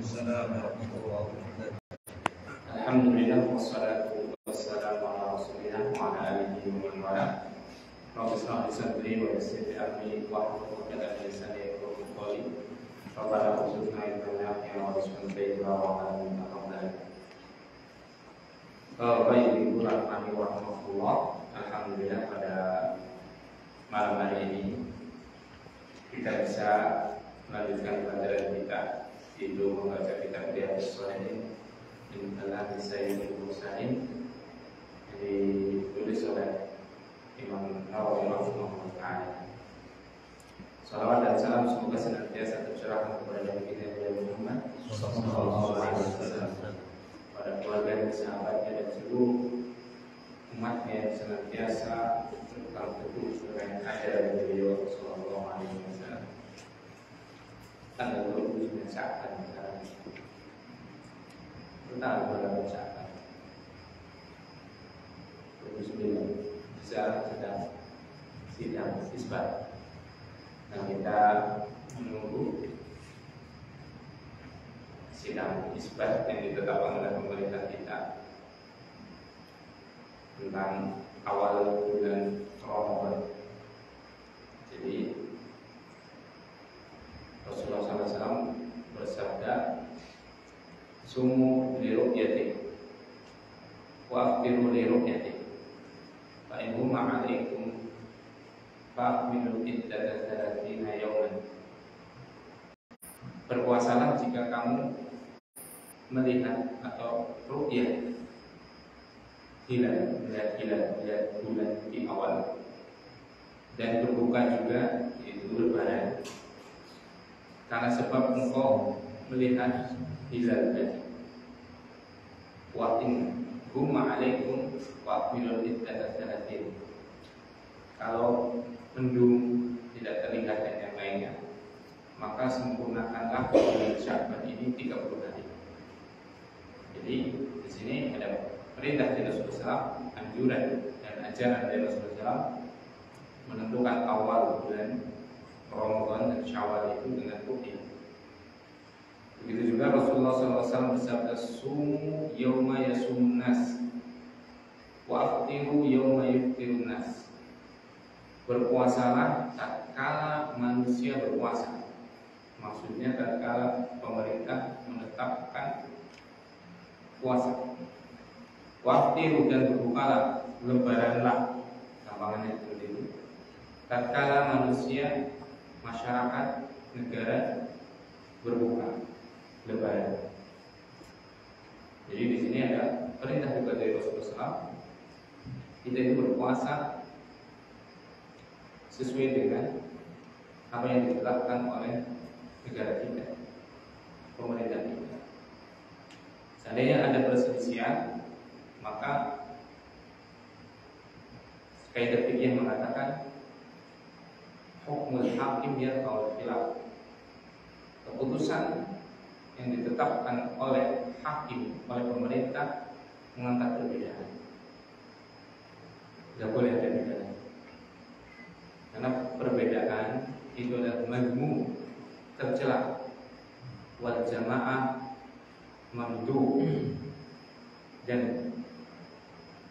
Waalaikumsalam warahmatullahi wabarakatuh. Alhamdulillah wassalatu wassalamu ala rasulillah wa ala alihi wa man wala. Rabbi shrah li sadri wa yassir li amri wahlul 'uqdatam min lisani yafqahu qawli. Rabbana rzuqna ilman nafi'an wa rizqan thayyiban wa amalan mutaqabbalan. Baik Ibu rahmani wa rahmatullah. Alhamdulillah pada malam hari ini kita bisa melanjutkan pelajaran kita yaitu membaca kitab Riyadhus Shalihin min kalam Sayyidil Mursalin yang ditulis oleh Imam Nawawi rahimahullah ta'ala. Salawat dan salam semoga senantiasa tercurahkan kepada Nabi kita Muhammad sallallahu alaihi wasallam, pada keluarga dan sahabatnya dan seluruh umatnya yang senantiasa berpegang teguh dengan ajaran beliau sallallahu alaihi wasallam. Tanggal 29 Sya'ban sekarang. Tentang bulan Sya'ban 29 bisa sedang sidang isbat. Dan kita menunggu sidang isbat yang ditetapkan oleh pemerintah kita tentang awal bulan Ramadan. Jadi Rasulullah SAW bersabda, "Sumu li ru'yati wa aftiru li ru'yati fa in huma 'alaikum fa'milu iddata 30 yawman." Berpuasalah jika kamu melihat atau ru'yah hilal, melihat bulan di awal, dan berbuka juga yaitu lebaran. Karena sebab engkau melihat hilal tadi. Wa in huma 'alaikum fa'milu iddata 30. Kalau mendung tidak terlihat dan yang lainnya, maka sempurnakanlah bulan Sya'ban ini 30 hari. Jadi di sini ada perintah dari Rasulullah SAW, anjuran dan ajaran dari Rasulullah SAW menentukan awal bulan Ramadan dan Syawal itu dengan ru'yah. Begitu juga Rasulullah SAW bersabda, "Sumu yawma yasumun nas wa aftiru yawma yuftirun nas." Berpuasalah tatkala manusia berpuasa. Maksudnya tatkala pemerintah menetapkan puasa. Wa aftiru, dan berbukalah, lebaranlah, gampangannya seperti itu, tatkala manusia, masyarakat, negara berbuka, lebaran. Jadi di sini ada perintah juga dari Rasulullah SAW, kita itu berpuasa sesuai dengan apa yang ditetapkan oleh negara kita, pemerintah kita. Seandainya ada perselisihan, maka kaidah fikih mengatakan hukmul hakim yarfa'ul khilaf. Keputusan yang ditetapkan oleh hakim, oleh pemerintah, mengangkat perbedaan. Tidak boleh ada perbedaan. Karena perbedaan itu adalah mazmum, tercela. Wal jamaah mamdu, dan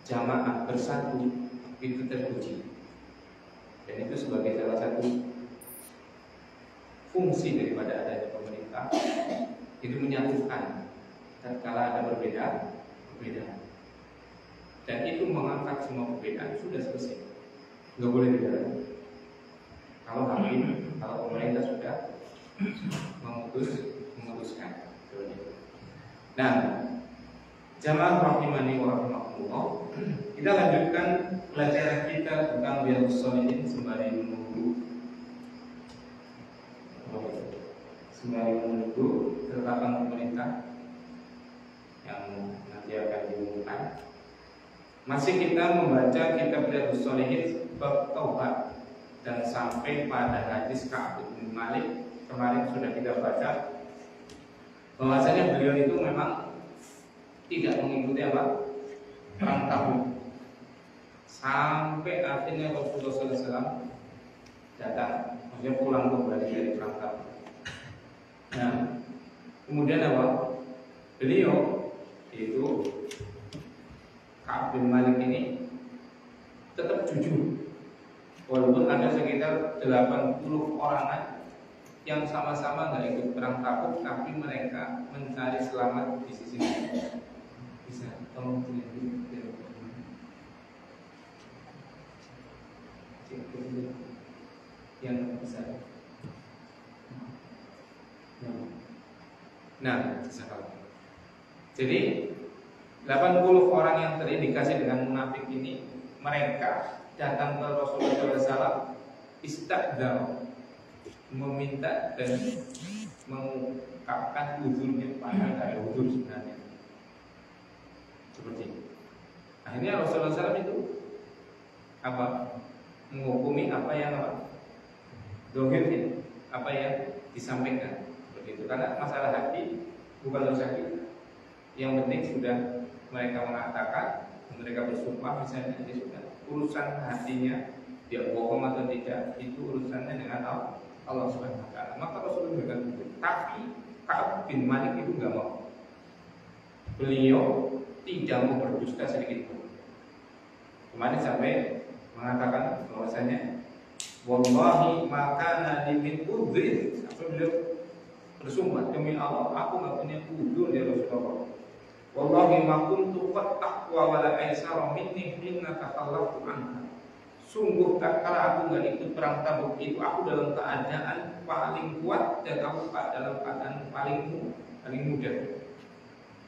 jamaah bersatu itu terpuji. Dan itu sebagai salah satu fungsi daripada adanya pemerintah, itu menyatukan tatkala ada perbedaan, dan itu mengangkat semua perbedaan. Sudah selesai, nggak boleh dilarang. Kalau hakim, kalau pemerintah sudah memutuskan. Nah, jamaah rahimani wa rahimakumullah, kita lanjutkan pelajaran kita tentang Riyadhus Shalihin sembari menunggu ketetapan pemerintah yang nanti akan diumumkan. Masih kita membaca kitab Riyadhus Shalihin bab taubat dan sampai pada hadis Ka'ab bin Malik. Kemarin sudah kita baca bahwasanya beliau itu memang tidak mengikuti apa? Perang Tabuk. Sampai akhirnya Rasulullah SAW datang, maksudnya pulang kembali dari perang Tabuk. Nah, Kemudian apa? Beliau itu Ka'ab bin Malik ini tetap jujur, walaupun ada sekitar 80 orangan yang sama-sama nggak ikut perang Tabuk, tapi mereka mencari selamat di sisi Allah. Bisa tolong dilihat yang besar. Nah, jadi 80 orang yang terindikasi dengan munafik ini, mereka datang ke Rasulullah SAW, istagdar, meminta dan mengungkapkan uzurnya, padahal tidak ada uzur sebenarnya. Seperti itu. Akhirnya Rasulullah SAW itu apa? Menghukumi apa yang dohir, apa yang disampaikan. Seperti itu. Karena masalah hati bukan urusan kita. Yang penting sudah mereka mengatakan, mereka bersumpah misalnya, ini sudah urusan hatinya, dia bohong atau tidak, itu urusannya dengan Allah Subhanahu Wa Taala. Maka Rasulullah memberikan itu. Tapi Ka'ab bin Malik itu nggak mau. Beliau tidak mau berdusta sedikit pun. Kemarin sampai mengatakan bahwasanya wallahi makana limin udhrin, sampai beliau bersumpah, demi Allah aku nggak punya udzur ya Rasulullah. Wallahi ma kuntu qad aqwa wa la aisara minni hina takhallaftu anha. Sungguh tak kala aku nggak ikut perang Tabuk itu, aku dalam keadaan paling kuat dan aku dalam keadaan paling muda.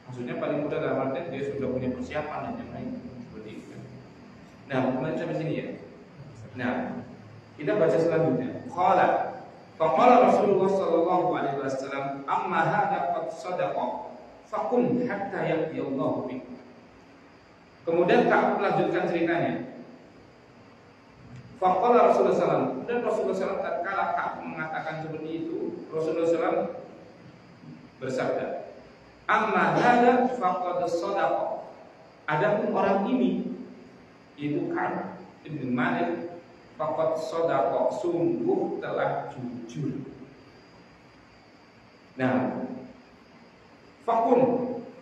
Maksudnya paling muda dalam artian dia sudah punya persiapan dan yang lain seperti itu. Nah, kemudian sampai sini ya. Nah, kita baca selanjutnya. Faqala Rasulullah sallallahu alaihi wasallam, amma hadza qad sadaqa faqul hatta yaqdiyallahu bik. Kemudian Ka'ab melanjutkan ceritanya. Faqala Rasulullah SAW, dan Rasulullah SAW tatkala Ka'ab mengatakan seperti itu, Rasulullah SAW bersabda, amma hadza faqad sadaqa. Adapun orang ini, yaitu Ka'ab bin Malik, faqad sadaqa, sungguh telah jujur. Nah, fakun,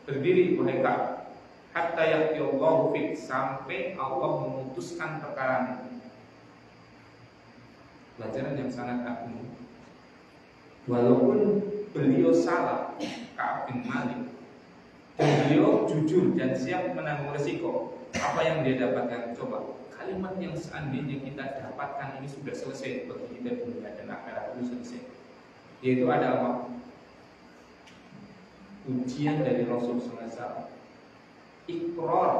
berdiri wahai Ka'ab, hatta yaqdiyallahu fik, sampai Allah memutuskan perkara. Pelajaran yang sangat agung. Walaupun beliau salah, Ka'ab bin Malik, dan beliau jujur dan siap menanggung resiko, apa yang dia dapatkan? Coba, kalimat yang seandainya kita dapatkan ini sudah selesai bagi kita dunia dan akhirat itu selesai. Yaitu ada apa? Ujian dari Rasulullah SAW, ikrar,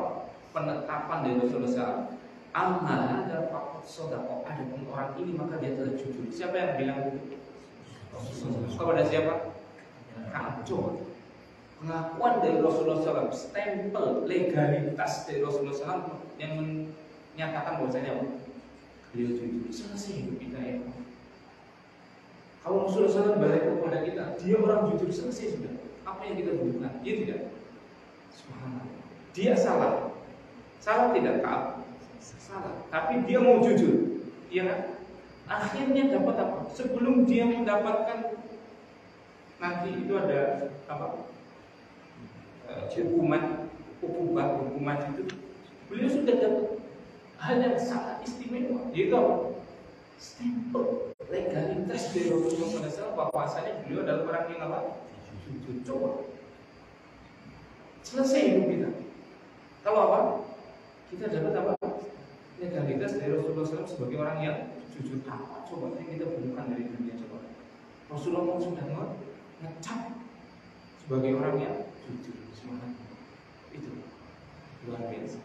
penetapan dari Rasulullah SAW. Amma hadza faqad sadaqa, adapun orang ini maka dia telah jujur. Siapa yang bilang itu? Rasulullah. Kepada siapa? Ka'ab. Pengakuan dari Rasulullah SAW, stempel legalitas dari Rasulullah SAW yang menyatakan bahwasanya beliau jujur. Selesai hidup kita ya. Kalau Rasulullah SAW balik kepada kita, dia orang jujur, selesai sudah. Apa yang kita butuhkan? Dia tidak. Subhanallah. Dia salah. Salah tidak Ka'ab? Salah, tapi dia mau jujur, ya kan? Akhirnya dapat apa? Sebelum dia mendapatkan nanti itu ada apa? Hukuman itu, beliau sudah dapat hal yang sangat istimewa. Yaitu apa? Stempel legalitas dari Rasulullah SAW bahwasanya beliau adalah orang yang apa? Jujur. Coba selesai hidup kita. Kalau apa? Kita dapat apa? Legalitas dari Rasulullah SAW sebagai orang yang jujur. Apa coba yang kita butuhkan dari dunia? Coba Rasulullah sudah ngecap sebagai orang yang jujur. Semangat itu luar biasa.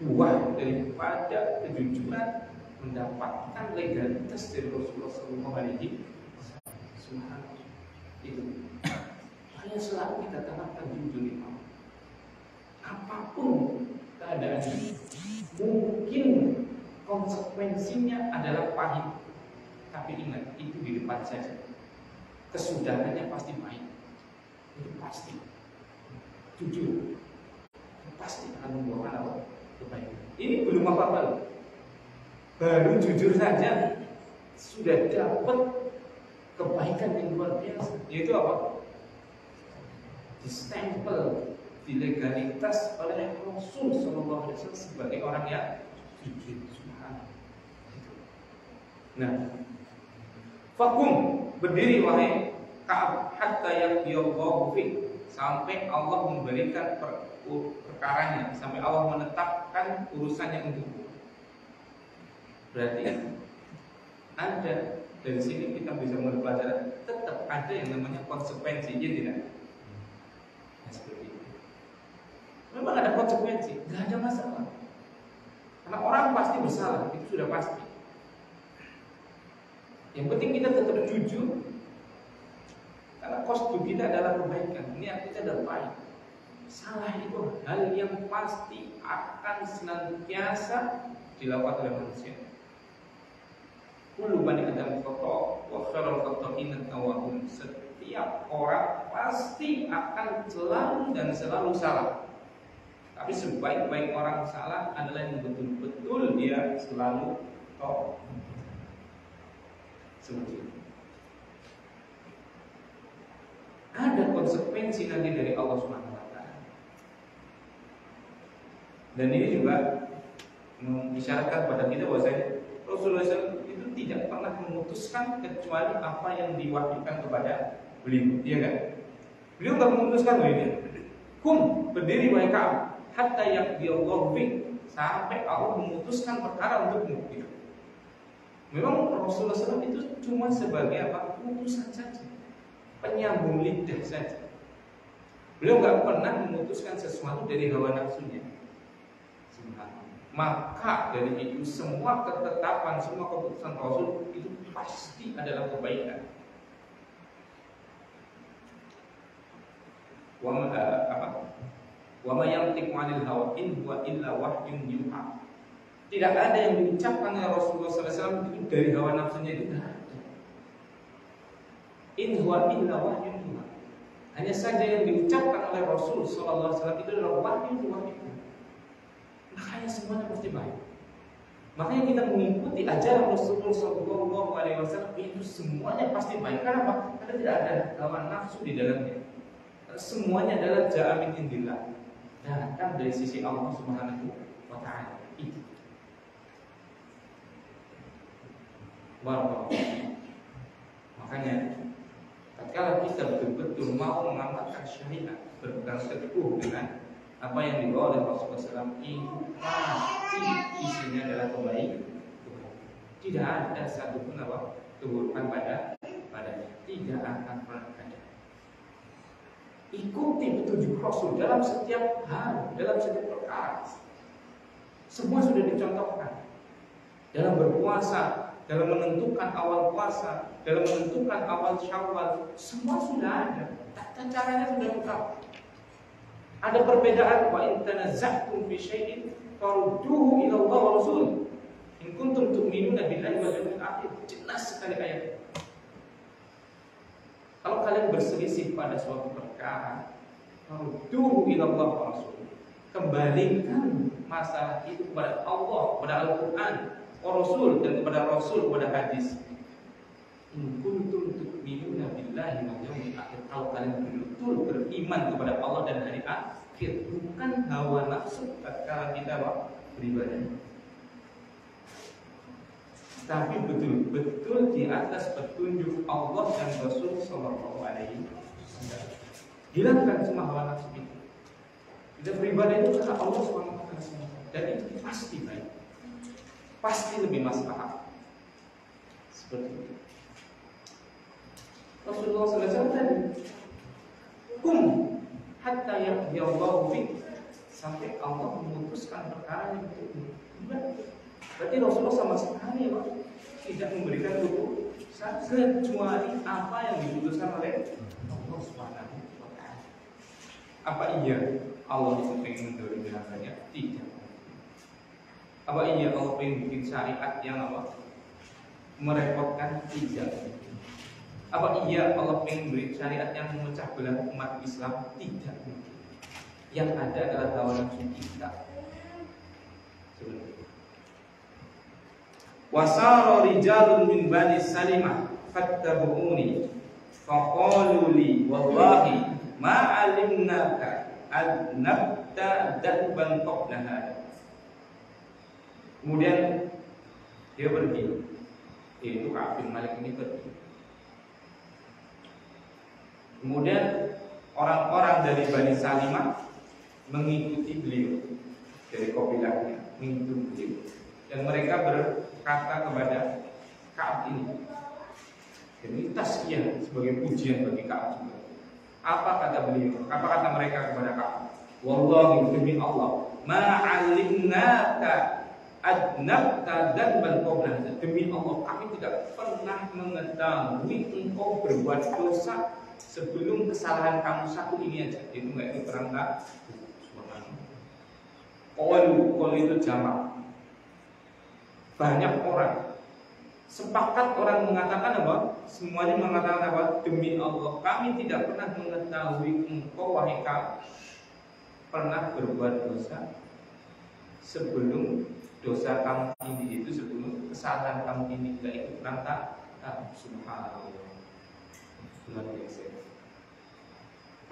Buah daripada kejujuran mendapatkan legalitas dari Rasulullah SAW. Semangat itu. Hanya selalu kita tanamkan jujur itu. Apapun keadaannya, mungkin konsekuensinya adalah pahit, tapi ingat itu di depan saja. Kesudahannya pasti baik, itu pasti. Jujur, pasti akan membawa apa? Kebaikan. Ini belum apa-apa loh. Baru jujur saja sudah dapat kebaikan yang luar biasa. Yaitu apa? Distempel di legalitas oleh Rasul Sallallahu Alaihi Wasallam sebagai orang yang jujur. Nah, fakum, berdiri wahai Ka'ab hatta yaqdiyallahu fik, sampai Allah memberikan perkaranya, sampai Allah menetapkan urusannya untukmu. Berarti ada, dari sini kita bisa mempelajari tetap ada yang namanya konsekuensi, ya tidak? Nah, seperti itu. Memang ada konsekuensi, nggak ada masalah. Karena orang pasti bersalah, itu sudah pasti. Yang penting kita tetap jujur, karena kostum kita adalah kebaikan, niat kita adalah baik. Salah itu hal yang pasti akan senantiasa dilakukan oleh manusia. Kullu bani Adam khata' wa khairul khata'in at-tawwabun. Setiap orang pasti akan selalu dan selalu salah. Tapi sebaik-baik orang salah adalah yang betul-betul dia selalu taubat. Seperti itu. Ada konsekuensi nanti dari Allah Subhanahu wa taala. Dan ini juga mengisyaratkan pada kita bahwasanya Rasulullah SAW itu tidak pernah memutuskan kecuali apa yang diwahyukan kepada beliau, iya kan? Beliau nggak memutuskan loh ini. Berdiri wahai Ka'ab hatta yaqdiyallahu fik, sampai Allah memutuskan perkara untukmu. Gitu. Memang Rasulullah SAW itu cuma sebagai apa? Utusan saja, penyambung lidah saja. Beliau nggak pernah memutuskan sesuatu dari hawa nafsunya. Maka dari itu semua ketetapan, semua keputusan Rasul itu pasti adalah kebaikan. Wa ma yantiqu 'anil hawa in huwa illa wahyun yuha. Tidak ada yang diucapkan oleh Rasulullah SAW itu dari hawa nafsunya, itu tidak ada. In huwa illa wahyun yuha. Hanya saja yang diucapkan oleh Rasul SAW itu adalah wahyu. Makanya semuanya pasti baik. Makanya kita mengikuti ajaran Rasulullah SAW itu semuanya pasti baik. Karena apa? Karena tidak ada hawa nafsu di dalamnya. Semuanya adalah ja'a min indillah, datang dari sisi Allah Subhanahu wa taala. Itu. Makanya tatkala kita betul-betul mau mengamalkan syariat, berpegang teguh dengan apa yang dibawa oleh Rasulullah SAW, itu pasti isinya adalah kebaikan. Tidak ada satupun apa keburukan padanya, tidak akan pernah ada. Ikuti petunjuk Rasul dalam setiap hal, dalam setiap perkara. Semua sudah dicontohkan. Dalam berpuasa, dalam menentukan awal puasa, dalam menentukan awal Syawal, semua sudah ada. Tata caranya sudah lengkap. Ada perbedaan, wa in tanazza'tum fi syai'in farudduhu ila Allah wa Rasul. In kuntum tu'minuna billahi wal yawmil akhir. Jelas sekali ayat. Kalau kalian berselisih pada suatu perkara, farudduhu ila Allah wa Rasul. Kembalikan masalah itu kepada Allah, kepada Al-Qur'an, wa Rasul, dan kepada Rasul, kepada hadis. In kuntum tu'minuna billahi wal yawmil akhir. Kalau kalian betul beriman kepada Allah dan hari akhir, bukan hawa nafsu tatkala kita beribadah, tapi betul-betul di atas petunjuk Allah dan Rasul Sallallahu Alaihi Wasallam. Hilangkan semua hawa nafsu itu. Kita beribadah itu karena Allah SWT, dan itu pasti baik, pasti lebih maslahat. Seperti itu. Rasulullah SAW tadi, hatta yaqdiyallahu fik, sampai Allah memutuskan perkara yang itu. Berarti Rasulullah sama sekali tidak memberikan keputusan kecuali apa yang diputuskan oleh Allah Subhanahu wa taala. Apa iya Allah itu pengen mendorong hambanya? Tidak. Apa iya Allah pengen bikin syariat yang merepotkan? Tidak. Apa iya Allah pengen beri syariat yang memecah belah umat Islam? Tidak. Yang ada adalah hawa nafsu kita. Wasara rijalun min bani Salimah fattabu'uni faqalu li wallahi ma'alimnaka adnabta danban qablaha. Kemudian dia pergi. Itu Ka'ab bin Malik ini pergi. Kemudian orang-orang dari Bani Salimah mengikuti beliau dari kabilahnya, mengikuti beliau. Dan mereka berkata kepada Ka'ab ini, ini tazkiyah sebagai pujian bagi Ka'ab juga. Apa kata beliau? Apa kata mereka kepada Ka'ab? Wallahi, demi Allah, ma'alimnaka adnabta danban qabla. Demi Allah, kami tidak pernah mengetahui engkau berbuat dosa sebelum kesalahan kamu satu ini aja. Itu enggak itu perangkat. Kalau itu jamak. Banyak orang sepakat orang mengatakan apa? Semuanya mengatakan apa? Demi Allah, kami tidak pernah mengetahui engkau wahai Ka'ab pernah berbuat dosa sebelum dosa kamu ini, itu sebelum kesalahan kamu ini. Tidak itu perangkat. Subhanallah, luar biasa.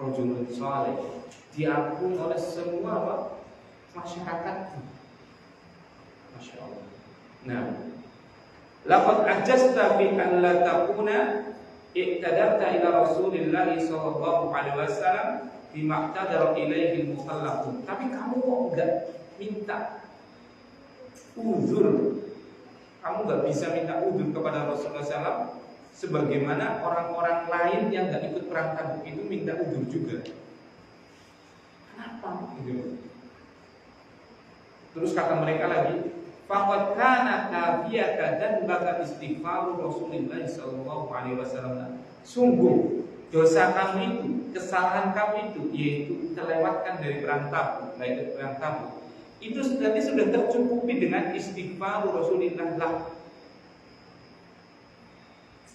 Rajulun saleh diakui oleh semua apa? Masyarakat. Masya Allah. Nah, laqad ajazta bi an la takuna i'tadabta ila Rasulillah sallallahu alaihi wasallam bima i'tadara ilaihi al-mukhallafun. Tapi kamu kok enggak minta uzur? Kamu enggak bisa minta uzur kepada Rasulullah SAW sebagaimana orang-orang lain yang enggak ikut perang Tabuk itu minta uzur juga. Kenapa? Gitu. Terus kata mereka lagi, faqad kana kafiyaka dan baka istighfaru Rasulullah sallallahu alaihi wasallam. Sungguh dosa kamu itu, kesalahan kamu itu, yaitu terlewatkan dari perang Tabuk, baik perang Tabuk. Itu berarti sudah tercukupi dengan istighfaru Rasulullah lah.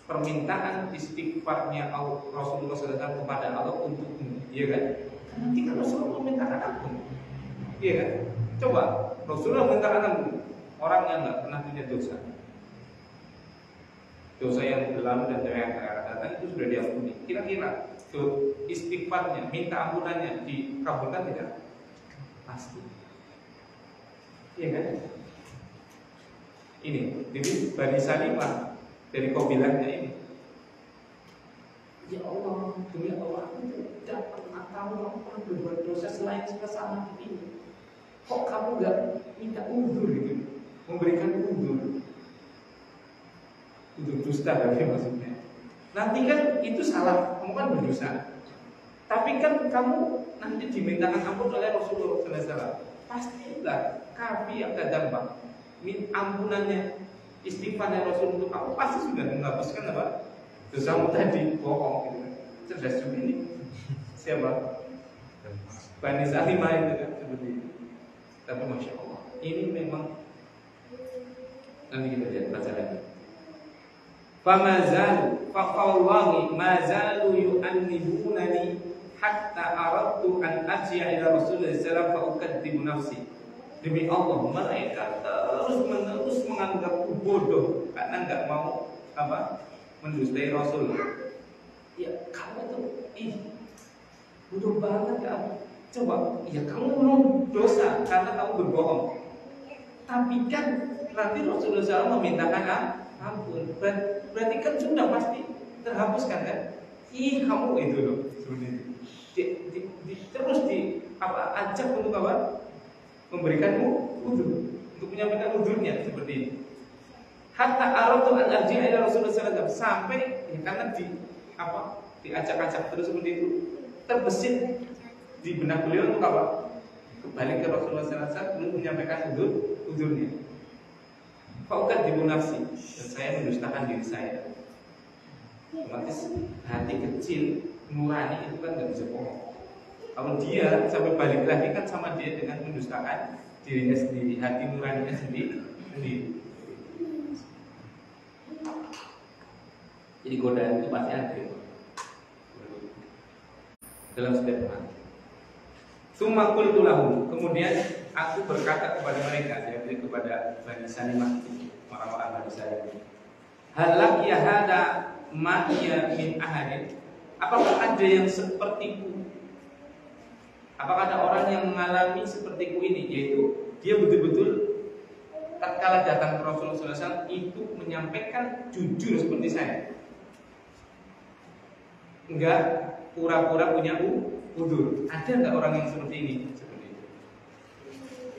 Permintaan istighfarnya Rasulullah SAW kepada Allah untukmu, iya kan? Nanti kan Rasulullah memintakan aku, iya kan? Coba Rasulullah memintakan aku, orang yang nggak pernah punya dosa, dosa yang berlalu dan yang akan datang itu sudah diampuni. Kira-kira istighfarnya, minta ampunannya dikabulkan tidak? Pasti, iya kan? Ini, jadi Bani Salimah dari kabilahnya ini, ya Allah, demi Allah, aku tidak pernah tahu aku pernah berbuat dosa selain kesalahan ini. Kok kamu nggak minta uzur gitu, memberikan uzur dusta berarti maksudnya. Nanti kan itu salah, kamu kan berdosa. Tapi kan kamu nanti dimintakan ampun oleh Rasulullah SAW. Pastilah kafi yang gampang. Ampunannya, istighfarnya Rasul untuk kamu pasti sudah menghapuskan apa? Dosamu tadi, bohong gitu. Cerdas juga ini. Siapa? Bani Salimah itu kan seperti itu. Tapi Masya Allah, ini memang nanti kita lihat baca lagi. Famazalu faqawallahi mazalu yu'annibunani hatta aradtu an ajia ila Rasulullah sallallahu fa ukadzibu nafsi. Demi Allah, mereka terus-menerus menganggapku bodoh karena enggak mau apa? Mendustai Rasul. Ya, kamu tuh bodoh banget kamu. Coba, ya kamu belum dosa karena kamu berbohong. Tapi kan nanti Rasulullah SAW memintakan ampun. Berarti kan sudah pasti terhapuskan kan? Kamu itu loh sebenarnya. Terus ajak untuk apa? Memberikanmu uzur, untuk menyampaikan uzurnya seperti ini. Hatta aratu an arji'a ila Rasulullah SAW, sampai ya, karena diajak-ajak terus seperti itu, terbesit di benak beliau untuk apa? Kembali ke Rasulullah SAW untuk menyampaikan uzurnya. Faukat dibu nafsi, dan saya mendustakan diri saya. Otomatis hati kecil nurani itu kan nggak bisa bohong. Kalau dia sampai balik lagi kan sama dia dengan mendustakan dirinya sendiri, hati nuraninya sendiri. Jadi godaan itu pasti ada dalam setiap orang. Summa qultu lahum, kemudian aku berkata kepada mereka, yaitu kepada Bani Salimah, orang-orang Bani Salimah, halak ya hada ma'iya min ahadin, apakah ada yang sepertiku Apakah ada orang yang mengalami sepertiku ini, yaitu dia betul-betul tatkala datang ke Rasulullah SAW itu menyampaikan jujur seperti saya, enggak pura-pura punya udzur. Ada enggak orang yang seperti ini? Seperti itu.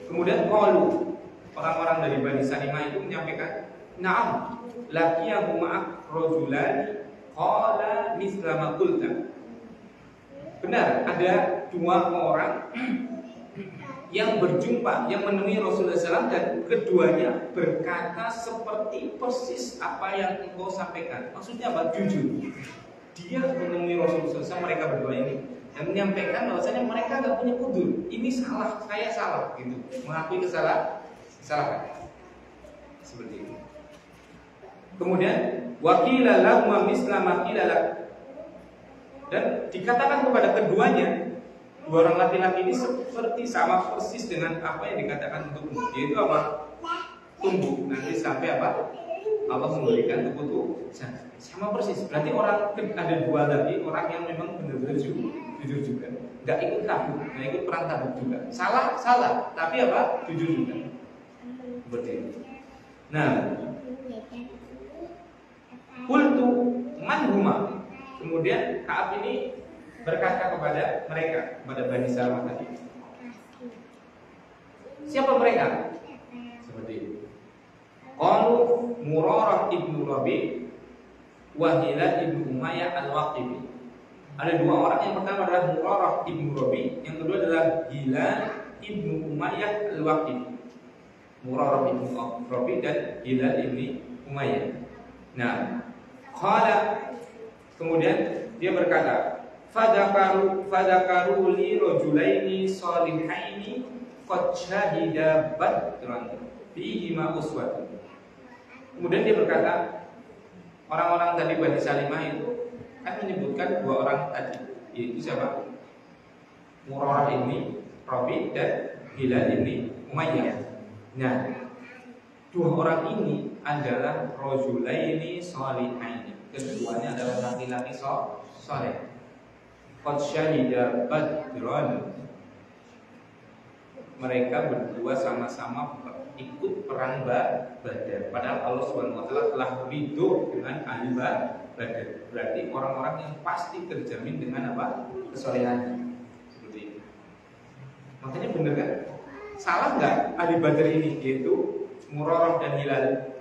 Kemudian qalu, orang-orang dari Bani Salimah itu menyampaikan, na'am laqiyahu ma'ak rajulani qala misla ma qulta. Benar, ada dua orang yang berjumpa, yang menemui Rasulullah SAW, dan keduanya berkata seperti persis apa yang engkau sampaikan. Maksudnya apa? Jujur. Dia menemui Rasulullah SAW, mereka berdua ini, dan menyampaikan bahwasanya mereka nggak punya udzur. Ini salah, saya salah, gitu. Mengakui kesalahan. Seperti itu. Kemudian wakila lahum misla ma qila lak. Dan dikatakan kepada keduanya, dua orang laki-laki ini seperti sama persis dengan apa yang dikatakan untukmu, yaitu apa? Tunggu nanti sampai apa? Allah memberikan keputusan. Sama persis. Berarti ada dua lagi orang yang memang benar-benar jujur juga. Nggak ikut Tabuk, nggak ikut perang Tabuk juga. Salah, tapi apa? Jujur juga. Seperti itu. Nah, qultu man huma. Kemudian Ka'ab ini berkata kepada mereka, kepada Bani Salimah tadi, siapa mereka? Seperti itu. Qalu Murarah ibnu Rabi' wa Hilal ibnu Umayyah al-Waqifi. Ada dua orang, yang pertama adalah Murarah ibnu Rabi', yang kedua adalah Hilal ibnu Umayyah al-Waqifi. Murarah ibnu Rabi' dan Hilal ibnu Umayyah. Nah, qala, kemudian dia berkata, fadakaru li rajulaini salihaini qad syahida badran fihi ma uswatun. Kemudian dia berkata, orang-orang tadi Bani Salimah itu kan menyebutkan dua orang tadi, yaitu siapa? Murarah ini Rabi' dan Hilal ini Umayyah. Nah, dua orang ini adalah rajulaini salihaini. Keduanya adalah laki-laki soleh. Qad syahida badran. Mereka berdua sama-sama ikut perang Badar. Padahal Allah Subhanahu wa taala telah ridho dengan ahli Badar. Berarti orang-orang yang pasti terjamin dengan apa? Kesolehan. Seperti itu. Makanya benar kan? Salah nggak ahli Badar ini, yaitu Murarah dan Hilal?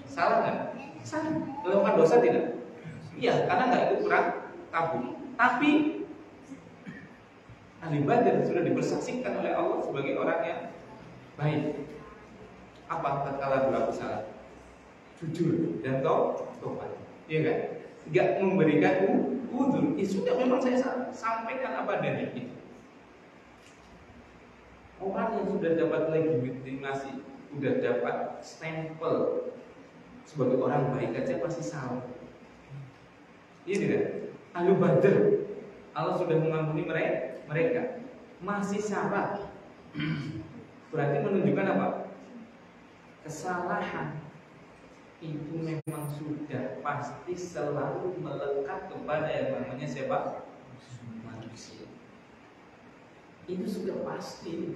Salah nggak? Salah. Melakukan dosa tidak? Iya, karena nggak ikut perang Tabuk. Tapi ahli Badar sudah dipersaksikan oleh Allah sebagai orang yang baik. Apa tatkala berlaku salah? Jujur dan tobat. Iya kan? Nggak memberikan udzur. Ya sudah, memang saya sampaikan apa adanya. Orang yang sudah dapat legitimasi, sudah dapat stempel sebagai orang baik aja pasti salah. Iya tidak? Ahli Badar, Allah sudah mengampuni mereka, masih salah. Berarti menunjukkan apa? Kesalahan itu memang sudah pasti selalu melekat kepada yang namanya siapa? Manusia. Itu sudah pasti.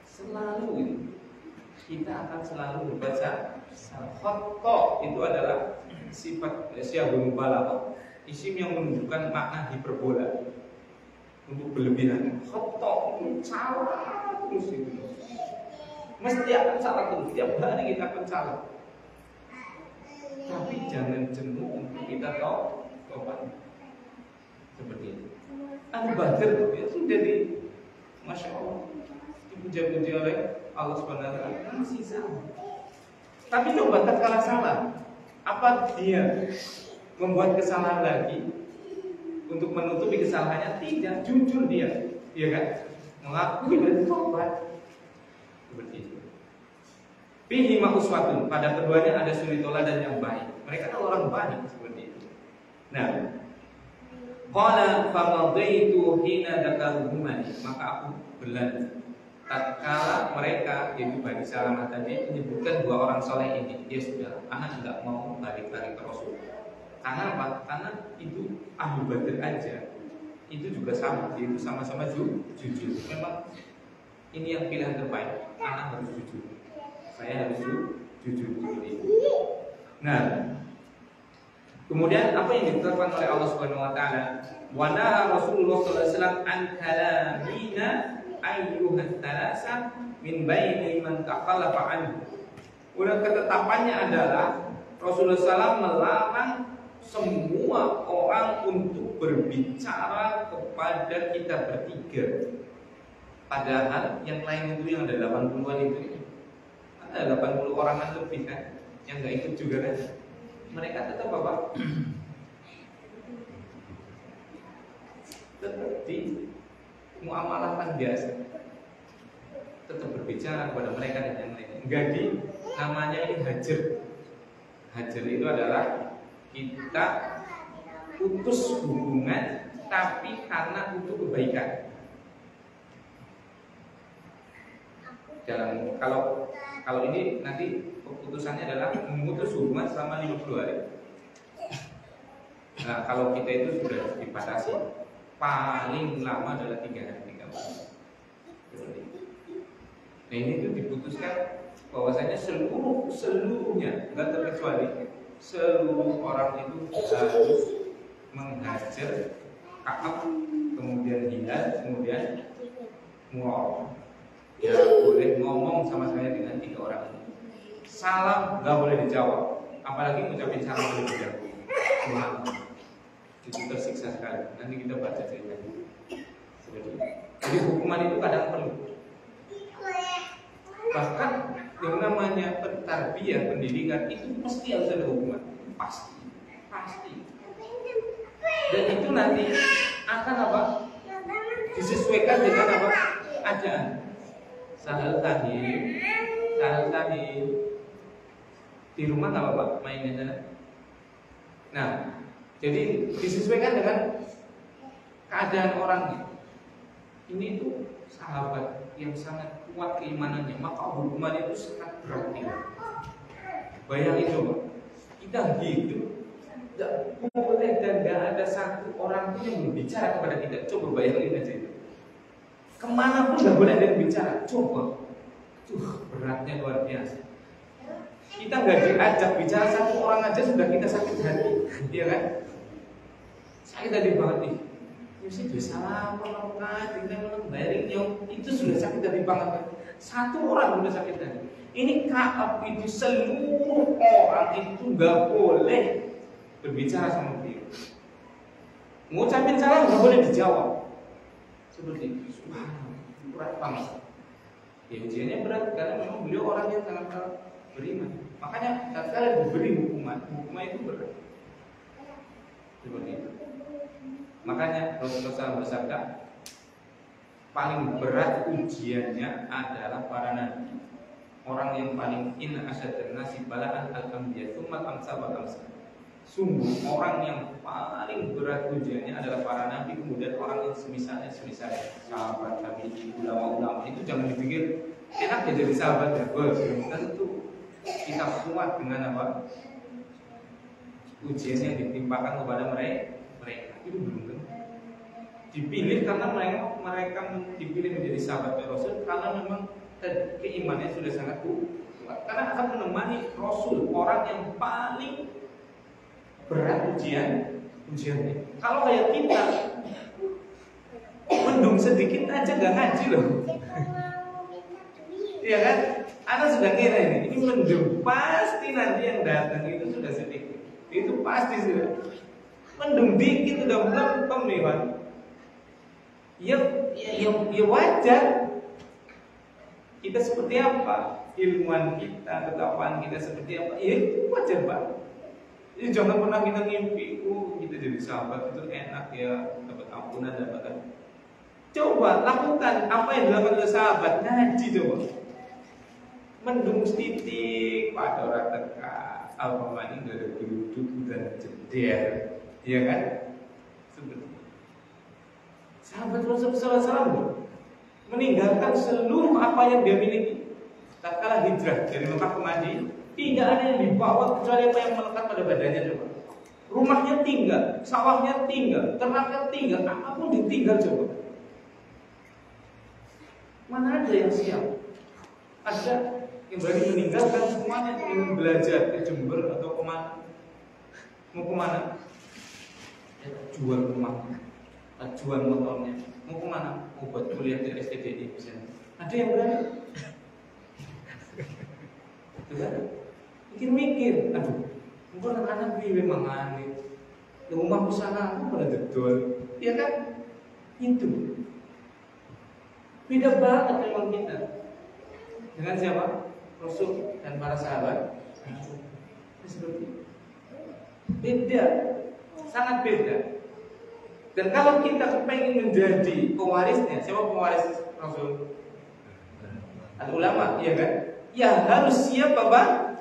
Selalu kita akan selalu berbaca salah. Khoto itu adalah sifat syabun balagha, isim yang menunjukkan makna hiperbola, untuk berlebihan. Khoto itu salah terus itu. Mesti akan salah terus, tiap hari kita akan salah. Tapi jangan jenuh untuk kita tobat. Seperti itu. Ahli Badar ya sudah Masya Allah, dipuja-puji oleh Allah Subhanahu wa taala, masih salah. Tapi coba tatkala salah, apa dia membuat kesalahan lagi untuk menutupi kesalahannya? Tidak, jujur dia, iya kan? Mengakui dan tobat. Seperti itu. Fihi ma uswatun, pada keduanya ada suri teladan yang baik. Mereka adalah orang baik, seperti itu. Nah, qala famadaitu hina dakaruhumani, maka aku berlalu tatkala mereka, yaitu Bani Salimah tadi, menyebutkan dua orang soleh ini. Ya sudah, anak tidak mau balik lagi ke Rasul. Karena apa? Karena itu ahli Badar aja itu juga sama, itu sama-sama jujur. Memang ini yang pilihan terbaik. Anak harus jujur, saya harus jujur seperti itu. Nah, kemudian apa yang ditetapkan oleh Allah Subhanahu Wa Taala? Wa naha Rasulullah Sallallahu Alaihi Wasallam an kalamina ayyuhat thalatha min baini man taqallafa anhu. Udah ketetapannya adalah Rasulullah SAW melarang semua orang untuk berbicara kepada kita bertiga. Padahal yang lain itu yang ada 80-an itu, ada 80 orangan lebih kan, yang nggak ikut juga kan. Mereka tetap apa? Tetap di muamalahkan biasa, tetap berbicara kepada mereka dan yang lain. Enggak di namanya ini hajar. Hajar itu adalah kita putus hubungan tapi karena untuk kebaikan. Kalau ini nanti keputusannya adalah memutus hubungan selama 50 hari. Nah, kalau kita itu sudah dibatasi paling lama adalah 3 hari 3 malam. Nah, ini tuh diputuskan bahwasanya seluruhnya nggak terkecuali seluruh orang itu harus menghajar Ka'ab, kemudian Hilal, kemudian Murrah. Ya boleh ngomong sama saya dengan 3 orang ini. Salam nggak boleh dijawab, apalagi ngucapin salam boleh dijawab. Wah, itu tersiksa sekali. Nanti kita baca ceritanya. Seperti itu. Jadi hukuman itu kadang perlu. Bahkan yang namanya tarbiyah, pendidikan itu pasti harus ada hukuman, pasti. Dan itu nanti akan apa? Disesuaikan dengan apa? Ajaan. Sahal tadi di rumah nggak apa-apa main di sana. Nah, jadi disesuaikan dengan keadaan orangnya. Ini tuh sahabat yang sangat kuat keimanannya, maka hukuman itu sangat berat. Bayangin coba, kita hidup tidak boleh dan tidak ada satu orang pun yang berbicara kepada kita. Coba bayangin aja itu. Kemana pun nggak boleh ada yang bicara. Coba, beratnya luar biasa. Kita nggak diajak bicara satu orang aja sudah kita sakit hati, iya kan? Sakit hati banget nih. Mesti salah apa kita bayarin itu sudah sakit hati banget. Satu orang sudah sakit hati. Ini Ka'ab itu seluruh orang itu nggak boleh berbicara sama dia. Ngucapin salam nggak boleh dijawab. Seperti itu. Berat banget. Ya ujiannya berat karena memang beliau orang yang sangat beriman. Makanya tatkala diberi hukuman itu berat. Seperti itu. Makanya Rasulullah SAW bersabda, paling berat ujiannya adalah para nabi. Orang yang paling inna asyaddan nasi balaan al-anbiya tsumma amsal wa amsal. Sungguh orang yang paling berat ujiannya adalah para nabi, kemudian orang yang semisalnya sahabat tabi'in, ulama-ulama. Itu jangan dipikir enak ya jadi sahabat ya. Belum tentu kita kuat dengan apa ujian yang ditimpakan kepada mereka. Itu belum tentu. Dipilih karena mereka dipilih menjadi sahabat Rasul karena memang keimanannya sudah sangat kuat. Karena akan menemani Rasul, orang yang paling berat ujiannya. Kalau kayak kita mendung sedikit aja nggak ngaji loh. Iya kan? Anak sudah ngira ini mendung pasti nanti yang datang itu sudah sedikit. Itu pasti sudah. Mendung dikit udah melempem nih Pak. Ya wajar. Kita seperti apa? Ilmuwan kita, ketakwaan kita seperti apa? Ya itu wajar Pak. Jadi jangan pernah kita ngimpi, kita jadi sahabat itu enak ya, dapat ampunan, dapat. Coba lakukan apa yang dilakukan oleh sahabat, ngaji coba. Mendung titik pada orang teka, alfamani nggak ada geruduk dan jeder, iya kan? Seperti sahabat Rasulullah SAW meninggalkan seluruh apa yang dia miliki. Tatkala hijrah dari Mekah ke Madinah, tidak ada yang dibawa kecuali apa yang melekat pada badannya coba. rumahnya tinggal, sawahnya tinggal, ternaknya tinggal, apapun ditinggal coba. Mana ada yang siap? Ada yang berani meninggalkan semuanya ingin belajar ke Jember atau kemana? Mau kemana? Ya, jual rumahnya, jual motornya. Mau kemana? Mau buat kuliah di STDI misalnya. Ada yang berani? Mikir-mikir, aduh, mungkin anak-anak gue mangan nih. Rumah usaha aku pada dodol, ya kan? Itu beda banget memang kita dengan siapa? Rasul dan para sahabat. Seperti itu. Beda, sangat beda. Dan kalau kita kepengen menjadi pewarisnya, siapa pewaris Rasul? Al-ulama, iya kan? Ya harus siap apa?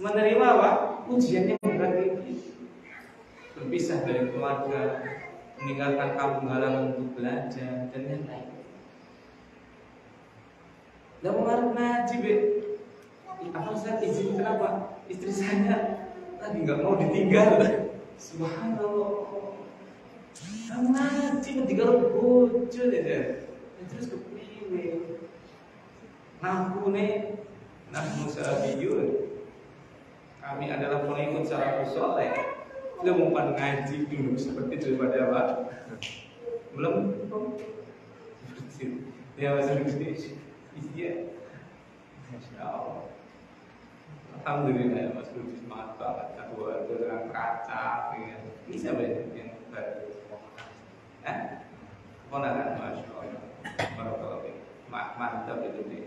Menerima apa? Ujiannya berat ini. Berpisah dari keluarga, meninggalkan kampung halaman untuk belajar dan yang lain. Dan mengarut ngaji, be. Apa Ustaz izin kenapa? Istri saya lagi nggak mau ditinggal. Subhanallah. Kamu ngaji ditinggal bojo aja. Terus kepilih. Ngaku nih, nahnu salafiyun. Kami adalah pengikut salafus saleh. Belum umpan ngaji dulu seperti itu pada apa? Belum. Ya bahasa Indonesia. Iya. Masya Allah. Alhamdulillah Mas Lutfi semangat banget. Kedua itu dengan kaca. Ini siapa yang baru? Ponakan, Masya Allah. Mantap itu nih.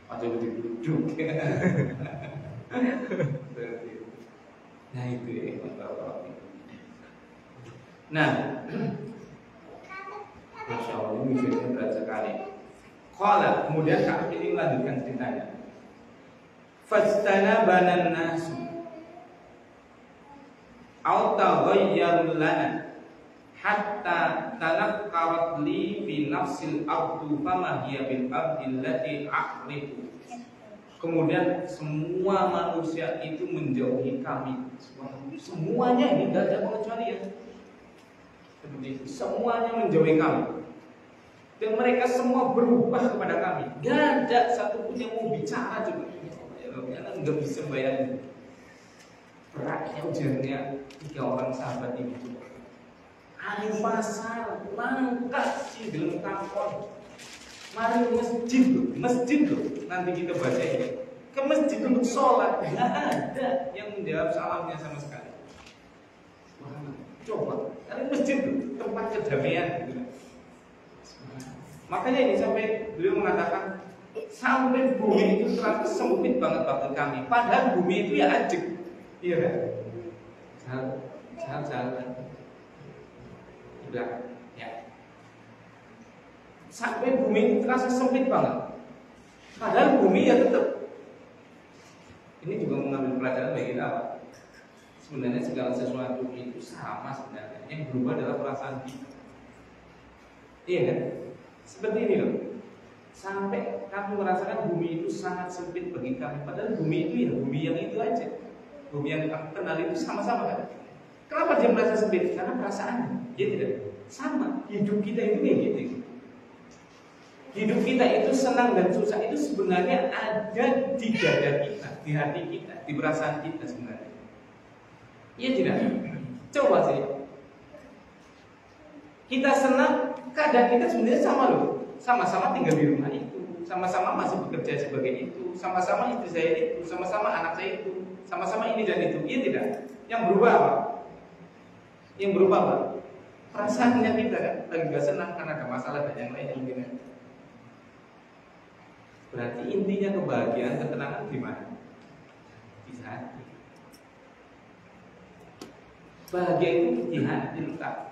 Aja duduk. Nah itu ya, nah, Masya Allah ini misalnya berat sekali. Qala, kemudian Ka'ab ini melanjutkan ceritanya. Fajtanabanan nasu au taghayyaru lana hatta tanakkarat li fi nafsil abdu fama hiya bil abdi allati a'rifu. Kemudian semua manusia itu menjauhi kami. Semuanya ini tidak ada pengecualian. Seperti itu. Semuanya menjauhi kami. Dan mereka semua berubah kepada kami. Gak ada satupun yang mau bicara juga. Kalian nggak bisa bayangin beratnya ujiannya 3 orang sahabat ini. Ayo pasar, mangkat sih dalam takon. Mari masjid loh. Nanti kita baca ini. Ke masjid untuk sholat, nggak ada yang menjawab salamnya sama sekali. Wah, coba, cari masjid loh, tempat kedamaian. Gitu. Makanya ini sampai beliau mengatakan sampai bumi itu terlalu sempit banget bagi kami. Padahal bumi itu ya ajik, iya kan? Jalan. Udah, ya. Sampai bumi itu terasa sempit banget. Padahal bumi ya tetap. Ini juga mengambil pelajaran bagi kita. Sebenarnya segala sesuatu itu sama sebenarnya. Yang berubah adalah perasaan kita. Iya kan? Seperti ini loh. Sampai kami merasakan bumi itu sangat sempit bagi kami. Padahal bumi itu ya bumi yang itu aja. Bumi yang kami kenal itu sama-sama kan? Kenapa dia merasa sempit? Karena perasaannya. Ya tidak. Sama. Hidup kita itu kayak gitu. Hidup kita itu senang dan susah itu sebenarnya ada di dada kita, di hati kita, di perasaan kita sebenarnya. Iya tidak? Coba sih. Kita senang, keadaan kita sebenarnya sama loh. Sama-sama tinggal di rumah itu, sama-sama masih bekerja sebagai itu, sama-sama istri saya itu, sama-sama anak saya itu, sama-sama ini dan itu. Iya tidak? Yang berubah apa? Yang berubah apa? Perasaannya kita kan lagi gak senang karena ada masalah dan yang lain yang gini. Berarti intinya kebahagiaan, ketenangan di mana? Di hati. Bahagia itu di hati letak,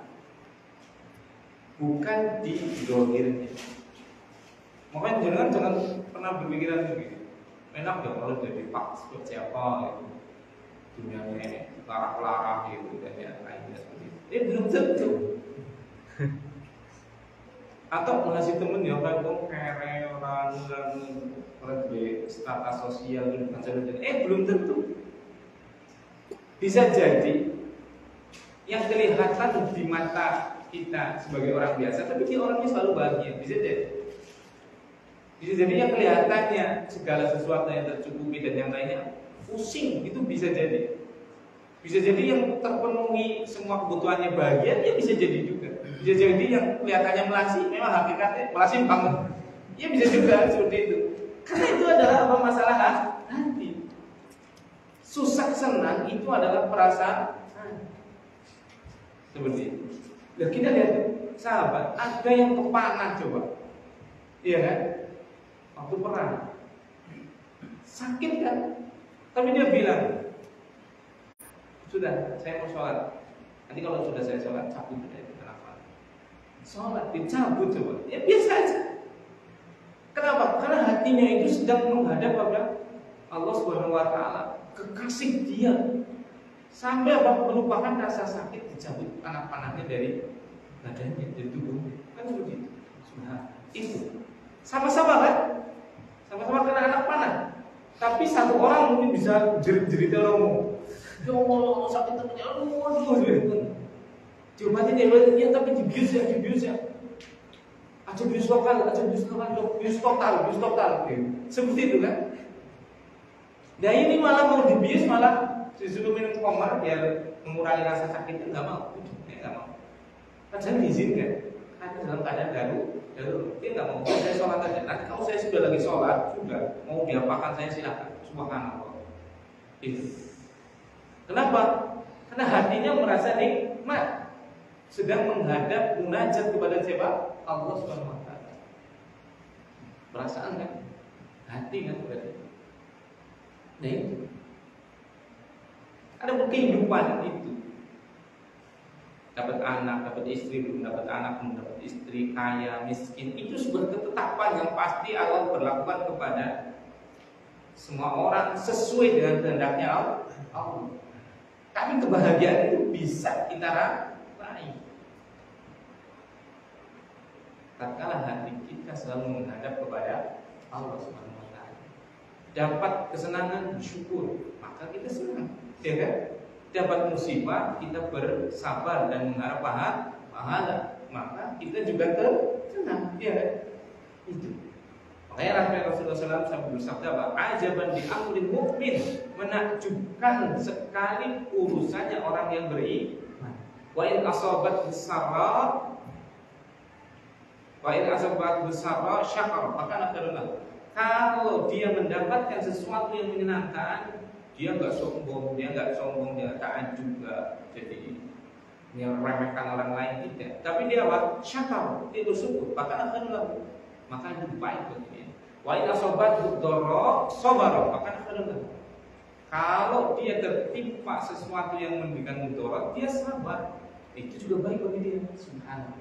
bukan di zahirnya. Makanya jangan pernah berpikiran begini. Enak dong kalau jadi pak seperti siapa gitu. Dunianya larang-larang gitu dan yang lainnya seperti itu. Belum tentu. Atau ngasih temen ya kayak kere orang di strata sosial dan belum tentu. Bisa jadi yang kelihatan di mata kita sebagai orang biasa, tapi dia orangnya selalu bahagia. Bisa jadi. Bisa jadi yang kelihatannya segala sesuatu yang tercukupi dan yang lainnya pusing, itu bisa jadi. Bisa jadi yang terpenuhi semua kebutuhannya bahagia, ya bisa jadi juga. Bisa jadi yang kelihatannya melasi, memang hakikatnya melasi banget. Ya bisa juga seperti itu. Karena itu adalah apa masalah hati. Susah senang itu adalah perasaan seperti itu. Dan kita lihat sahabat, ada yang kepanah coba, iya kan? Waktu perang, sakit kan? Tapi dia bilang, sudah, saya mau sholat. Nanti kalau sudah saya sholat, cabut dari kenapa? Sholat dicabut coba, ya biasa aja. Kenapa? Karena hatinya itu sedang menghadap pada Allah Subhanahu Wa Taala, kekasih dia, sampai apa melupakan rasa sakit, dicabut anak panahnya dari badannya, dari tubuhnya, kan seperti itu. Nah, itu sama-sama kan? Sama-sama kena anak panah. Tapi satu orang mungkin bisa jerit-jerit orang, ya Allah sakit temennya, aduh, diobatin ya, tapi dibius ya. Aja bius total, bius total. Seperti itu kan? Nah ini malah mau dibius, malah disuruh minum khamar biar mengurangi rasa sakitnya, nggak mau. Padahal diizinkan, karena dalam keadaan darurat, dia nggak mau. Saya sholat aja. Nanti kalau saya sudah lagi sholat, sudah mau diapakan saya silakan. Subhanallah. Itu. Kenapa? Karena hatinya merasa nikmat, sedang menghadap munajat kepada siapa? Allah Subhanahu Wa Taala. Perasaan kan? Hati kan berarti. Nah itu. Ada kehidupan itu. Dapat anak, dapat istri, belum dapat anak, belum dapat istri, kaya, miskin, itu sebuah ketetapan yang pasti Allah berlakukan kepada semua orang sesuai dengan kehendaknya Allah. Tapi kebahagiaan itu bisa kita raih tatkala hati kita selalu menghadap kepada Allah Subhanahu Wa Taala. Dapat kesenangan, bersyukur, maka kita senang, ya kan? Dapat musibah, kita bersabar dan mengharap pahala, maka kita juga senang, ya kan? Itu. Makanya Rasulullah SAW bersabda bahwa ajaban di amrin mukmin, menakjubkan sekali urusannya orang yang beriman. Wa in asabat besara syakar, maka nakirullah. Kalau dia mendapatkan sesuatu yang menyenangkan, dia nggak sombong, dia takjub juga, jadi dia meremehkan orang lain, tidak. Tapi dia apa? Syakar, dia bersyukur, maka nakirullah. Maka itu baik bagi dia. Wa in asabat dharra sabara, maka nakirullah. Kalau dia tertimpa sesuatu yang memberikan mudarat, dia sabar, itu juga baik bagi dia. Subhanallah.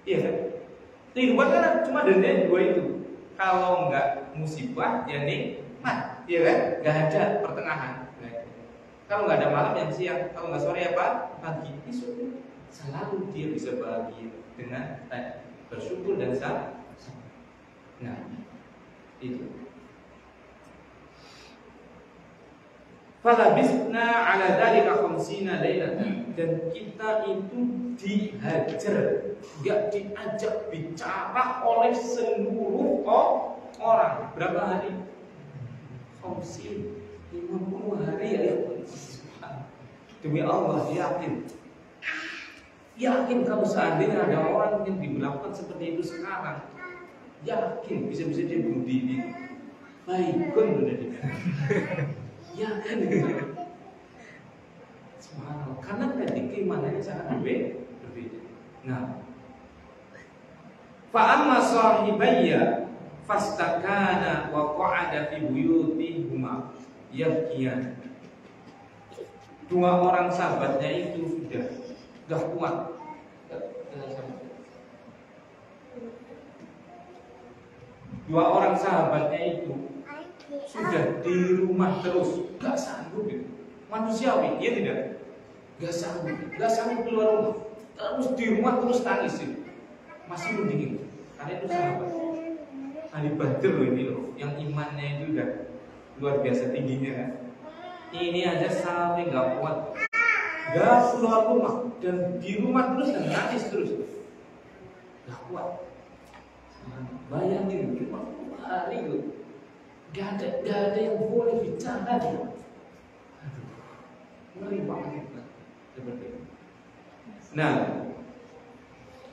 Iya kan? Kehidupan kan cuma dari dua itu. Kalau enggak musibah, ya nikmat, ya kan? Enggak ada pertengahan. Kalau enggak ada malam yang siang, kalau enggak sore apa? Pagi. Itu selalu dia bisa bahagia dengan bersyukur dan sabar. Nah, itu. Falabisna ala dzalika 50 lailatan, dan kita itu dihajar, enggak diajak bicara oleh seluruh orang. Berapa hari? 50 hari ya. Demi Allah, yakin kalau seandainya ada orang yang diberlakukan seperti itu sekarang, yakin bisa-bisa dia bunuh diri. Baikun udah dia. Yakin. Subhanallah. Karena tadi keimanannya sangat berbeda. Nah, fa amma sahibayya fastakana wa qa'ada fi buyutihuma yabkiyan. Dua orang sahabatnya itu sudah kuat. Dua orang sahabatnya itu sudah di rumah terus, gak sanggup itu. Manusiawi, dia tidak, gak sanggup keluar rumah. Terus di rumah terus tangis itu. Masih mendingin. Karena itu sahabat ahli Badr loh ini loh, yang imannya itu udah luar biasa tingginya kan. Ini aja sampai nggak kuat, nggak keluar rumah dan di rumah terus dan nangis terus, nggak kuat. Bayangin, cuma hari itu, nggak ada yang boleh bicara dia. Aduh, ngeri banget seperti itu. Nah,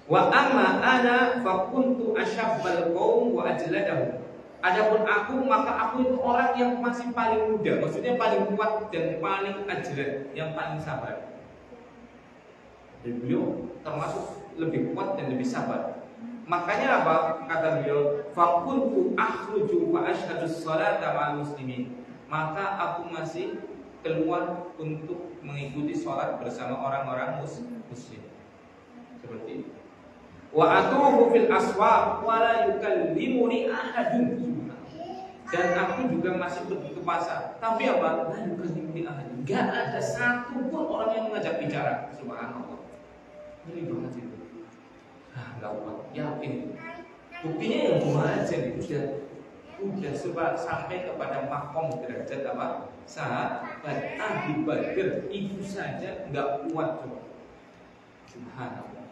wa amma ana fakuntu asyabbal qaum wa ajladahum. Adapun aku, maka aku itu orang yang masih paling muda, maksudnya paling kuat dan paling ajlad, yang paling sabar. Dan beliau termasuk lebih kuat dan lebih sabar. Makanya apa? Kata beliau, fakuntu akhruju fa asyhadu sholata ma'al muslimin. Maka aku masih keluar untuk mengikuti sholat bersama orang-orang muslim. Seperti itu. Wa atuhu fil aswaq wa la yukallimuni ahadun. Dan aku juga masih pergi ke pasar. Tapi apa? La yukallimuni ahadun. Enggak ada satu pun orang yang mengajak bicara. Subhanallah. Ini banget itu. Enggak kuat. Yakin. Buktinya yang cuma aja nih udah sampai kepada makom derajat apa? Sahabat Abu Bakar itu saja enggak kuat coba. Subhanallah.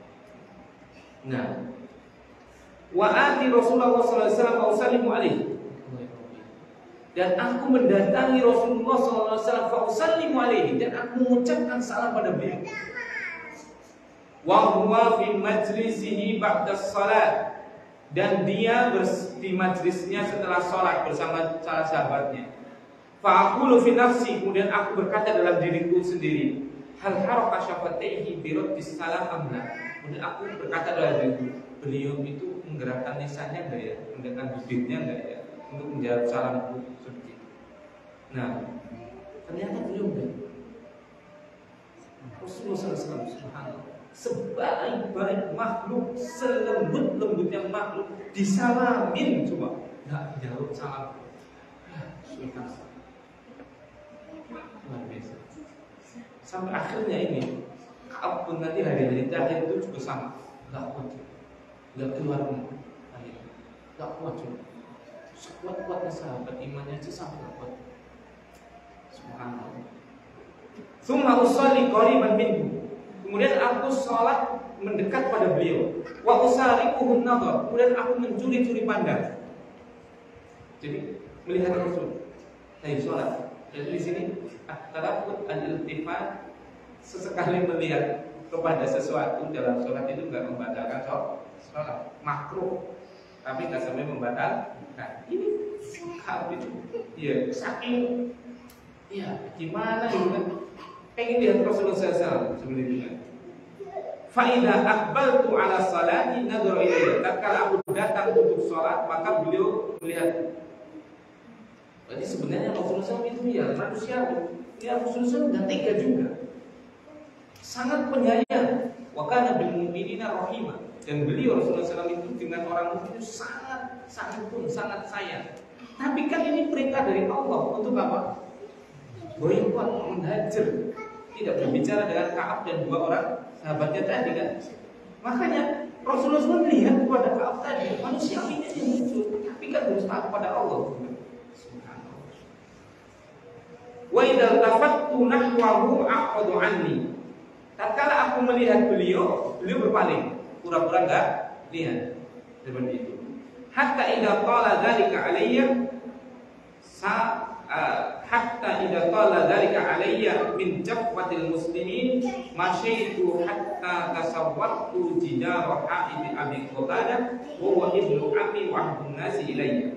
Nah, wa ati Rasulullah sallallahu alaihi wasallam usallimu alaihi. Dan aku mendatangi Rasulullah sallallahu alaihi wasallam fa usallimu alaihi, dan aku mengucapkan salam pada beliau. Wa huwa fi majlisihi ba'da shalat, dan dia di majlisnya setelah salat bersama salah sahabatnya. Fa aqulu fi nafsi, kemudian aku berkata dalam diriku sendiri, hal haraka syafataihi bi raddis salam amla. Kemudian aku berkata dalam diriku, beliau itu menggerakkan lisannya enggak ya, menggerakkan bibirnya enggak ya, untuk menjawab salamku seperti itu. Nah, ternyata beliau enggak. Rasulullah SAW subhanallah, sebaik-baik makhluk, selembut-lembutnya makhluk, disalamin coba, enggak jawab salam. Subhanallah, luar biasa. Sampai akhirnya ini, apapun nanti hari-hari terakhir itu juga sama, nggak kuat, nggak keluar rumah, nggak kuat juga. Sekuat-kuatnya sahabat imannya aja sampai nggak kuat. Subhanallah. Tsumma usolli qariban minhu. Kemudian aku sholat mendekat pada beliau. Wa usariquhu an-nadhar. Kemudian aku mencuri-curi pandang. Jadi melihat Rasul. Saya sholat. Jadi di sini at-talafut al-iltifat, sesekali melihat kepada sesuatu dalam sholat itu enggak membatalkan sholat, makruh, tapi enggak sampai membatalkan. Ini habis, ya saking, ya gimana gitu kan, pengen lihat Rasulullah SAW seperti itu kan. Fa'idha akbaltu ala salati nadhara ilayya. Tatkala aku datang untuk sholat, maka beliau melihat. Berarti sebenarnya Rasulullah SAW itu ya manusiawi. Ya Rasulullah SAW dan tega juga, sangat penyayang. Wa kana bil mu'minina rahimah. Dan beliau Rasulullah SAW itu dengan orang mukmin sangat santun, sangat sayang. Tapi kan ini perintah dari Allah untuk apa? Boykot, menghajar, tidak berbicara dengan Ka'ab dan dua orang sahabatnya tadi kan. Makanya Rasulullah SAW melihat kepada Ka'ab tadi, manusiawinya yang muncul, tapi kan harus taat kepada Allah. Wa idza tafattu nahwahu aqadu anni. Tatkala aku melihat beliau berpaling, pura-pura enggak lihat. Seperti itu. Hatta idza qala dzalika alayya hatta idza qala dzalika alayya min jafwatil muslimin masyaitu hatta tasawwartu jidara haid Abi Qatadah wa huwa ibnu ammi wa abun nasi ilayya.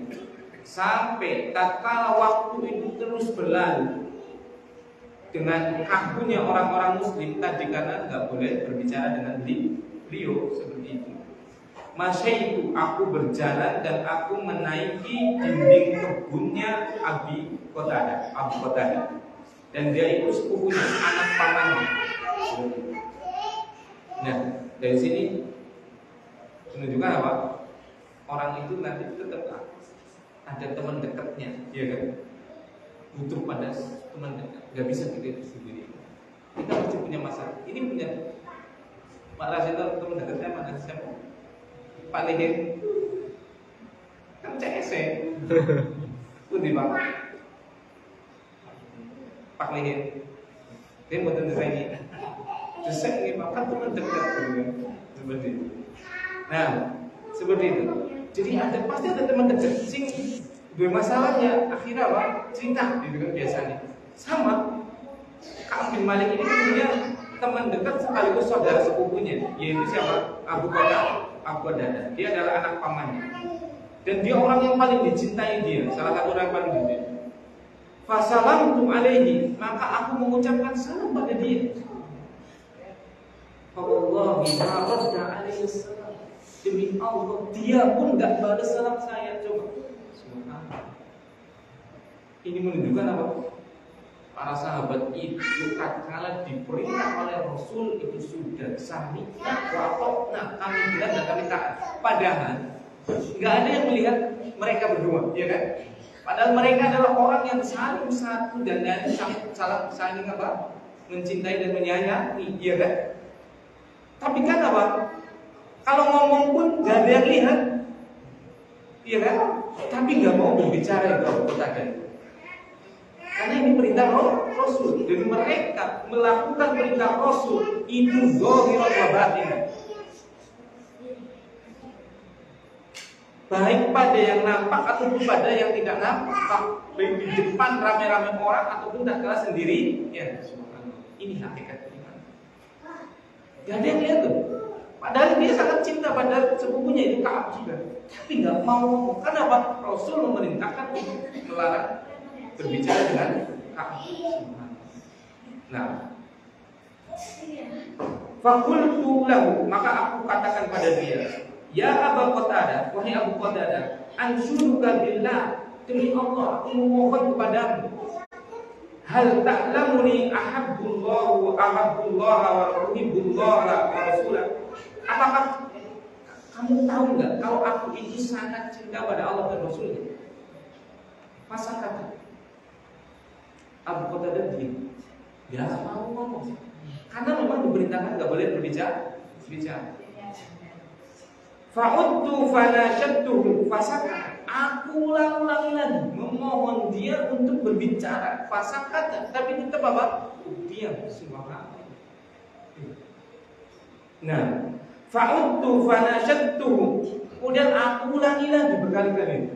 Sampai tatkala waktu itu terus berlalu dengan kakunya orang-orang muslim tadi, karena nggak boleh berbicara dengan beliau seperti itu. Masa itu aku berjalan dan aku menaiki dinding kebunnya Abu Qatadah, dan dia itu sepupunya, anak pamannya. Nah, dari sini menunjukkan apa? Orang itu nanti tetap ada teman dekatnya, ya kan? Butuh pada teman dekat, nggak bisa kita sendiri. Kita pasti punya masalah. Ini punya Pak Rasidul, teman dekatnya mana siapa? Pak Lehin, kan CS. Itu di Pak. Pak Lehin. Dia mau tentu ini. Desek ini makan teman dekat gitu. Seperti itu. Nah, seperti itu. Jadi pasti ada teman dekat sing dua masalahnya akhirnya apa? Cerita gitu kan biasanya. Sama Ka'ab bin Malik ini punya teman dekat sekaligus saudara sepupunya, yaitu siapa? Abu Qatadah. Dia adalah anak pamannya. Dan dia orang yang paling dicintai dia, salah satu orang yang paling dicintai. Fasalamtu alaihi, maka aku mengucapkan salam pada dia. Wallahi ma radda alaihi salam. Demi Allah, dia pun enggak balas salam saya. Coba. Subhanallah. Ini menunjukkan apa? Para sahabat itu tatkala diperintah oleh Rasul itu sudah sami'na wa ata'na, kami dengar dan kami taat. Padahal nggak ada yang melihat mereka berdua, ya kan? Padahal mereka adalah orang yang saling satu dan lain saling apa? Mencintai dan menyayangi, ya kan? Tapi kan apa? Kalau ngomong pun nggak ada yang lihat, ya kan? Tapi nggak mau berbicara itu kata. Karena ini perintah Rasul. Jadi mereka melakukan perintah Rasul itu zahirun wa batin. Baik pada yang nampak ataupun pada yang tidak nampak, baik di depan ramai-ramai orang ataupun tatkala sendiri. Ya, ini hakikat iman. Gak ada yang lihat tuh. Padahal dia sangat cinta pada sepupunya itu Ka'ab juga. Tapi nggak mau. Kenapa? Rasul memerintahkan untuk melarang berbicara dengan Ka'ab. Nah, fakultu lahu, maka aku katakan pada dia, ya Abu Qatadah, wahai Abu Qatadah, anshuduka billah, demi Allah aku memohon kepadamu. Hal ta'lamuni ahabbullahu wa uhibbullaha wa rasulah. Apakah kamu tahu nggak kalau aku itu sangat cinta pada Allah dan Rasulnya? Masa kata Abu Qatadah diam, dia mau ngomong, karena memang diperintahkan nggak boleh berbicara. Fa'udtu fanashadtuhu fasakata. Aku ulang-ulangi lagi memohon dia untuk berbicara, fasakata, tapi tetap apa? Diam. Subhanallah. Nah, fa'udtu fanashadtuhu, kemudian aku ulangi lagi berkali-kali.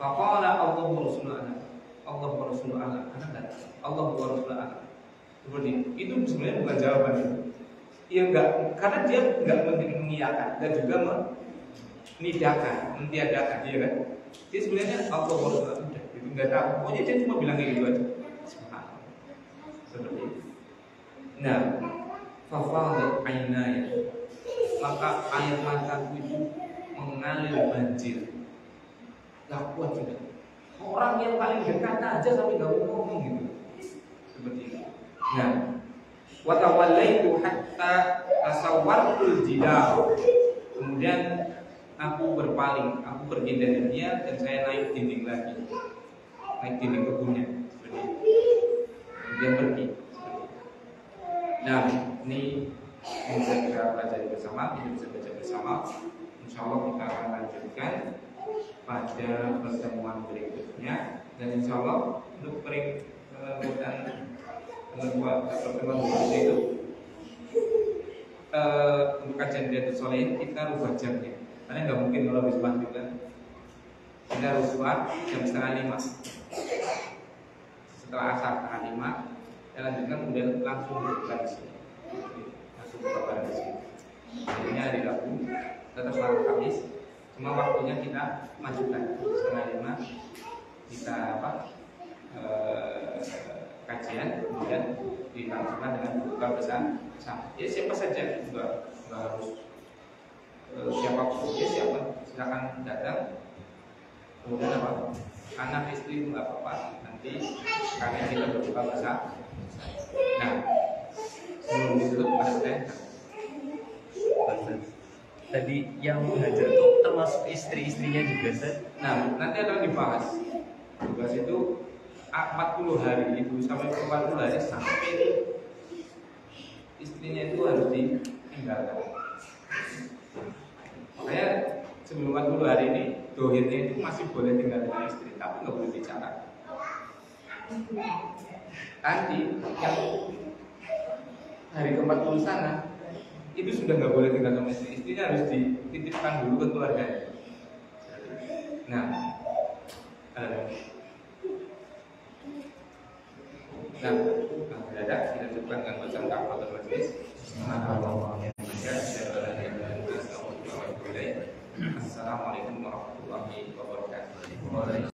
Faqala Allahu wa rasuluhu, Allah wa rasuluhu a'lam. Allah wa rasuluhu a'lam. Seperti itu sebenarnya bukan jawaban. Ya enggak, karena dia enggak mengiyakan dan juga meniadakan, ya kan? Dia sebenarnya Allah wa rasuluhu a'lam. Itu enggak tahu. Pokoknya dia cuma bilang kayak gitu aja. Subhanallah. Seperti itu. Nah, fafadat ainaya, maka air mataku itu mengalir banjir. Gak kuat juga. Orang yang paling dekat aja sampai gak mau ngomong gitu. Seperti itu. Nah, wa tawallaitu hatta tasawwartul jidar. Kemudian aku berpaling, aku pergi dari dia dan saya naik dinding lagi. Naik dinding kebunnya. Seperti itu. Kemudian pergi. Nah, ini yang bisa kita pelajari bersama, kita bisa baca bersama. Insya Allah kita akan lanjutkan pada pertemuan berikutnya, dan insya Allah untuk pertemuan berikutnya itu untuk kajian Riyadhus Shalihin kita rubah jamnya, karena nggak mungkin kalau habis maghrib kan. Kita harus buat jam 4:30 setelah asar 4:30. Kita lanjutkan kemudian langsung buka di sini, langsung buka bareng di sini. Jadinya hari Rabu, tetap malam Kamis. Cuma waktunya kita majukan 4:30 kita kajian, kemudian dilangsungkan dengan buka bersama. Ya siapa saja, enggak harus siapapun, ya siapa silakan datang. Kemudian apa? Anak istri itu nggak apa-apa, nanti kalian kita berbuka bersama. Nah, sebelum ditutup ada pertanyaan. Tadi yang mengajar itu termasuk istri-istrinya juga, Ustaz? Nah, nanti akan dibahas. Dibahas itu 40 hari itu sampai 40 hari sampai istrinya itu harus ditinggalkan. Makanya sebelum 40 hari ini dohirnya itu masih boleh tinggal dengan istri, tapi nggak boleh bicara. Nanti yang hari ke-40 sana itu sudah nggak boleh tinggal sama istri, istrinya harus dititipkan dulu ke keluarganya. Nah, mendadak kita cukupkan dengan bacaan kafaratul majlis. Assalamualaikum warahmatullahi wabarakatuh.